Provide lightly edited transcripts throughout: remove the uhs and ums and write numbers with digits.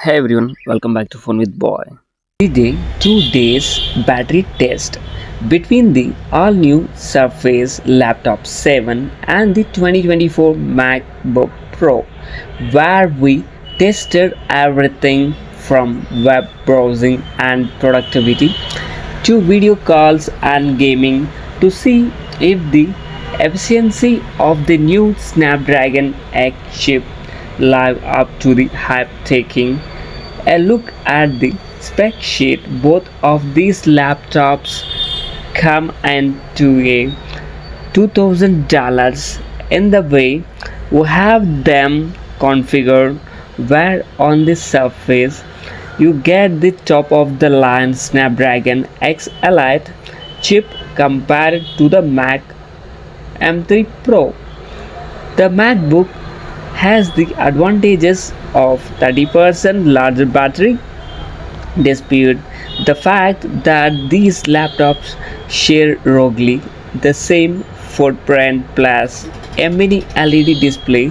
Hey everyone, welcome back to Phone with Boy. Today, 2 days battery test between the all-new Surface Laptop 7 and the 2024 MacBook Pro, where we tested everything from web browsing and productivity to video calls and gaming to see if the efficiency of the new Snapdragon X chip live up to the hype. Taking a look at the spec sheet, both of these laptops come into a $2,000 in the way we have them configured, where on the surface you get the top of the line Snapdragon X Elite chip compared to the Mac M3 Pro. The MacBook has the advantages of 30% larger battery, despite the fact that these laptops share roughly the same footprint plus a mini LED display,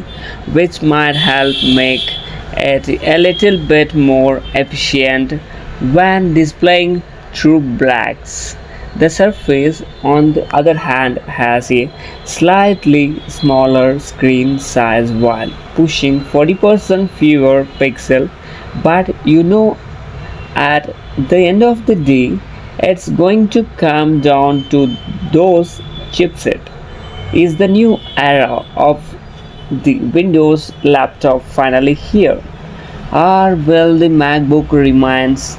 which might help make it a little bit more efficient when displaying true blacks. The Surface, on the other hand, has a slightly smaller screen size while pushing 40% fewer pixels, but at the end of the day, it's going to come down to those chipset. Is the new era of the Windows laptop finally here, or will the MacBook remains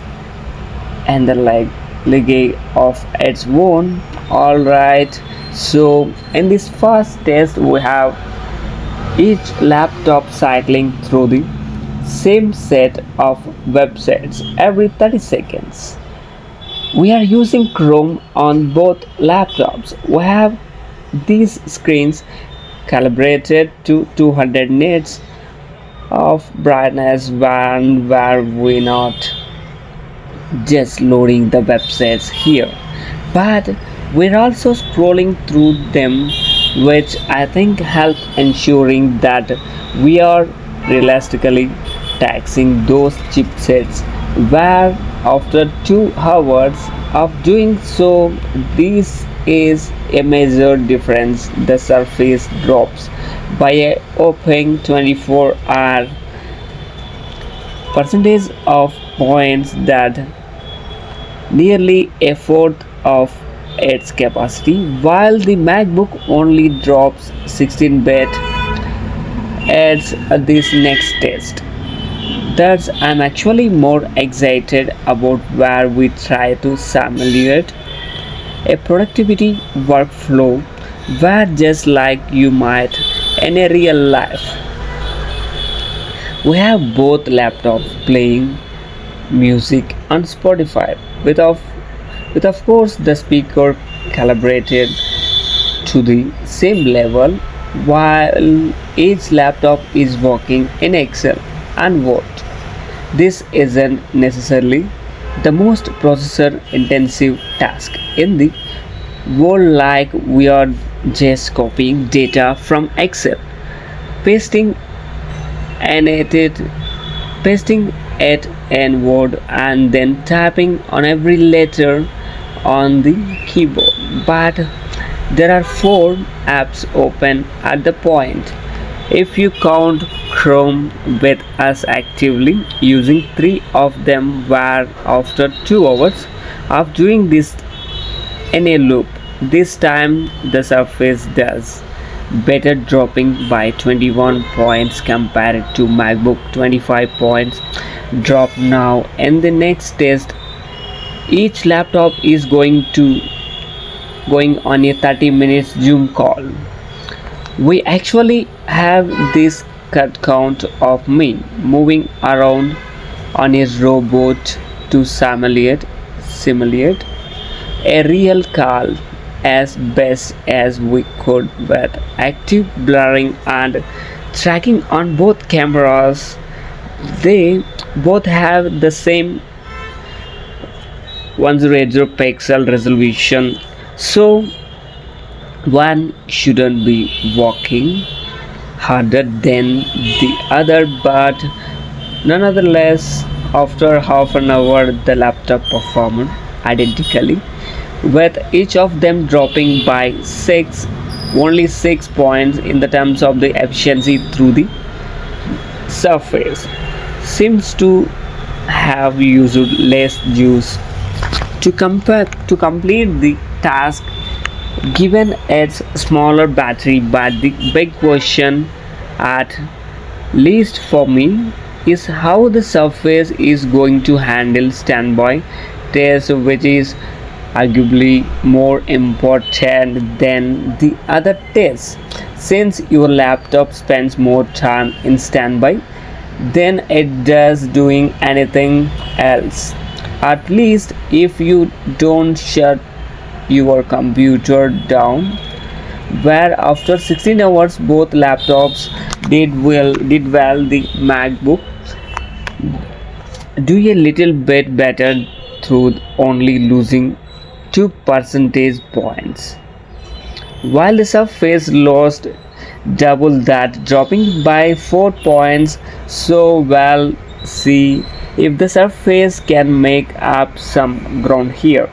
and the legacy of its own? Alright, so in this first test we have each laptop cycling through the same set of websites every 30 seconds. We are using Chrome on both laptops. We have these screens calibrated to 200 nits of brightness when were we not just loading the websites here, but we're also scrolling through them, which I think help ensuring that we are realistically taxing those chipsets, where after 2 hours of doing so, this is a major difference. The Surface drops by a whopping 24 percentage of points, that nearly a fourth of its capacity, while the MacBook only drops 16 bit at this next test. Thus, I'm actually more excited about where we try to simulate a productivity workflow where, just like you might in a real life, we have both laptops playing music on Spotify with of course the speaker calibrated to the same level, while each laptop is working in Excel and Word. This isn't necessarily the most processor intensive task in the world, like we are just copying data from Excel, pasting pasting it in Word, and then tapping on every letter on the keyboard. But there are 4 apps open at the point, if you count Chrome, with us actively using 3 of them, where after 2 hours of doing this in a loop, this time the Surface does better, dropping by 21 points compared to MacBook 25 points drop. Now in the next test, each laptop is going on a 30 minutes Zoom call. We actually have this cut count of me moving around on a robot to simulate a real call as best as we could, with active blurring and tracking on both cameras. They both have the same 100 pixel resolution, so one shouldn't be working harder than the other, but Nonetheless, after half an hour, the laptop performed identically, with each of them dropping by only 6 points in the terms of the efficiency through the surface. Seems to have used less juice to complete the task given its smaller battery, but the big question, at least for me, is how the surface is going to handle standby test, which is arguably more important than the other tests, since your laptop spends more time in standby than it does doing anything else. At least if you don't shut your computer down, where after 16 hours both laptops did well. The MacBook do a little bit better through only losing 2 percentage points, while the Surface lost double that, dropping by 4 points. So well, see if the Surface can make up some ground here.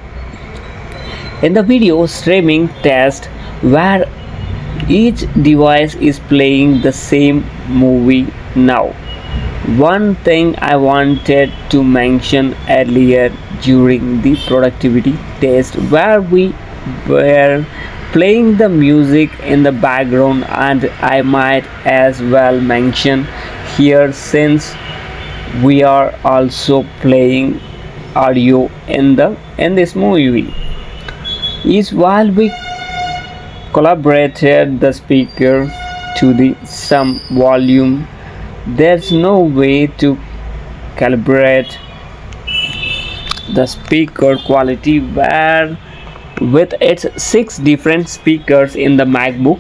In the video streaming test, where each device is playing the same movie now, one thing I wanted to mention earlier during the productivity test, where we were playing the music in the background, and I might as well mention here, since we are also playing audio in this movie, is while we collaborated the speaker to the some volume. There's no way to calibrate the speaker quality, where with its 6 different speakers in the MacBook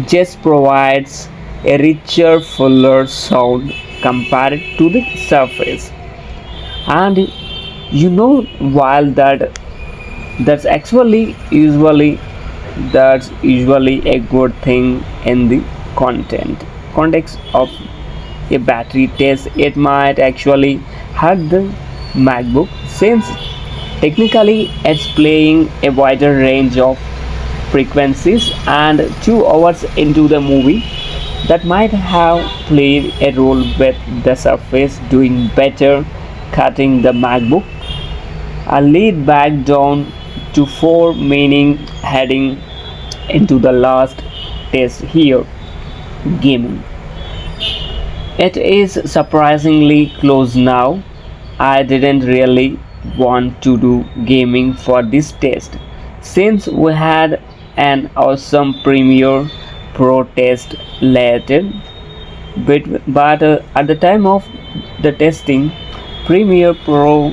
just provides a richer, fuller sound compared to the Surface. And while that's usually a good thing in the context of a battery test, it might actually hurt the MacBook, since technically it's playing a wider range of frequencies, and 2 hours into the movie that might have played a role with the Surface doing better, cutting the MacBook a lead back down to 4, meaning heading into the last test here, gaming. It is surprisingly close now. I didn't really want to do gaming for this test, since we had an awesome Premiere Pro test later, but at the time of the testing, Premiere Pro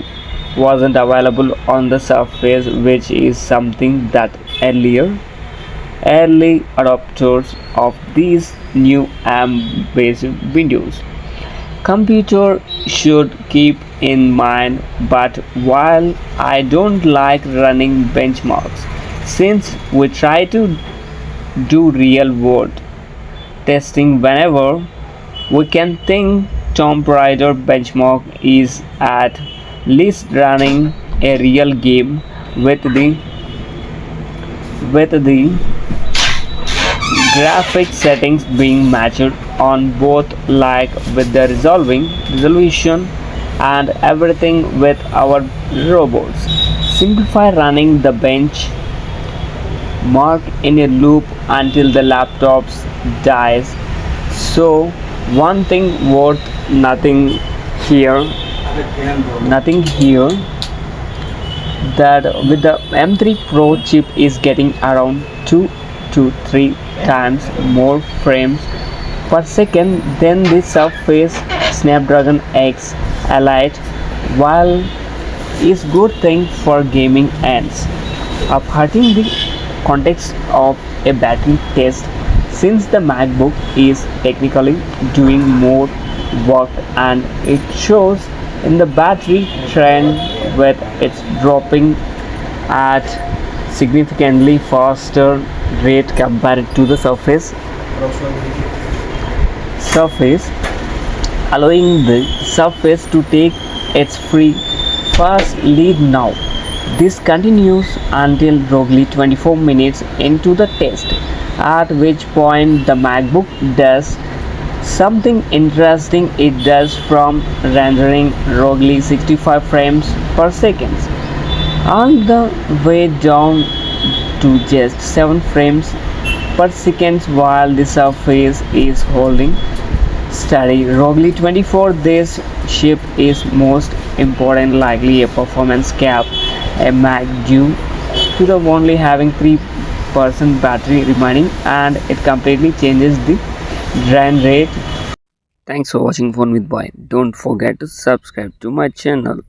wasn't available on the Surface, which is something that early adopters of these new ARM-based Windows computer should keep in mind. But while I don't like running benchmarks, since we try to do real-world testing whenever we can, think Tomb Raider benchmark is at least running a real game with the graphic settings being matched on both, like with the resolution and everything with our robots. Simplify running the bench mark in a loop until the laptop dies. So one thing worth nothing here, that with the M3 Pro chip is getting around 2 to 3 times more frames per second than the Surface Snapdragon X Elite, while is good thing for gaming ends up hurting the context of a battery test, since the MacBook is technically doing more work, and it shows in the battery trend, with its dropping at significantly faster rate compared to the Surface. allowing the surface to take its free first lead now. This continues until roughly 24 minutes into the test, at which point the MacBook does something interesting. It does from rendering roughly 65 frames per second on the way down to just 7 frames per second while the surface is holding steady. Roughly 24. This shift is most important, likely a performance gap a Mac due to the only having 3% battery remaining, and it completely changes the drain rate. Thanks for watching Phone with Boy. Don't forget to subscribe to my channel.